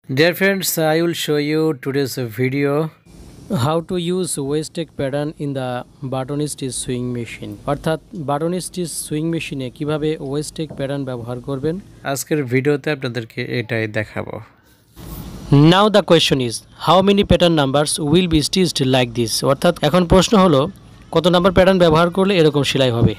Dear friends, I will show you today's video how to use waistag pattern in the button stitch sewing machine অর্থাৎ button stitch swing মেশিনে কিভাবে ওয়েস্টেক pattern ব্যবহার করবেন আজকের ভিডিওতে আপনাদেরকে এটাই দেখাবো। Now the question is how many pattern numbers will be stitched like this অর্থাৎ এখন প্রশ্ন হলো কত নাম্বার প্যাটার্ন ব্যবহার করলে এরকম সেলাই হবে।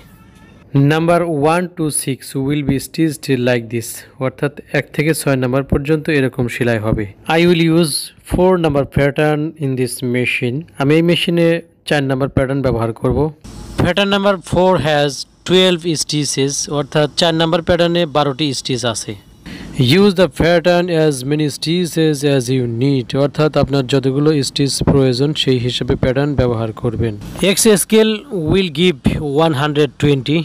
Number 1 to 6 will be stitched like this অর্থাৎ 1 থেকে 6 নাম্বার পর্যন্ত এরকম সেলাই হবে। I will use 4 number pattern in this machine আমি এই মেশিনে 4 নাম্বার প্যাটার্ন ব্যবহার করব। প্যাটার্ন নাম্বার 4 has 12 stitches অর্থাৎ 4 নাম্বার প্যাটার্নে 12টি স্টিচ আছে। Use the pattern as many stitches as you need অর্থাৎ আপনার যতগুলো স্টিচ প্রয়োজন সেই হিসাবে প্যাটার্ন ব্যবহার করবেন। X scale will give 120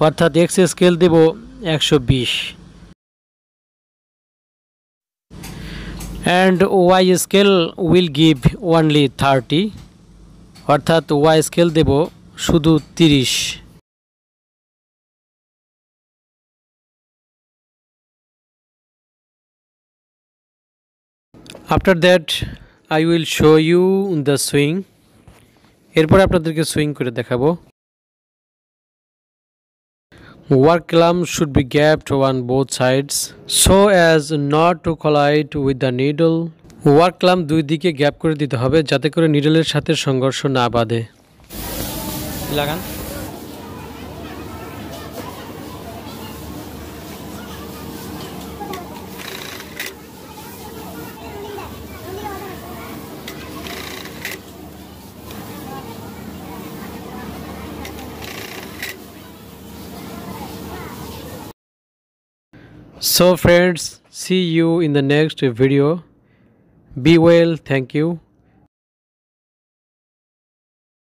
অর্থাৎ X scale Dev 120 and Y scale will give only 30 অর্থাৎ Y scale দেব শুধু 30। After that I will show you the swing এরপর আপনাদেরকে সুইং করে দেখাবো। Work column should be gapped on both sides so as not to collide with the needle work column দুই দিকে gap করে দিতে হবে যাতে করে নিডলের সাথে সংঘর্ষ না বাধে। লাগান So friends, see you in the next video. Be well, thank you.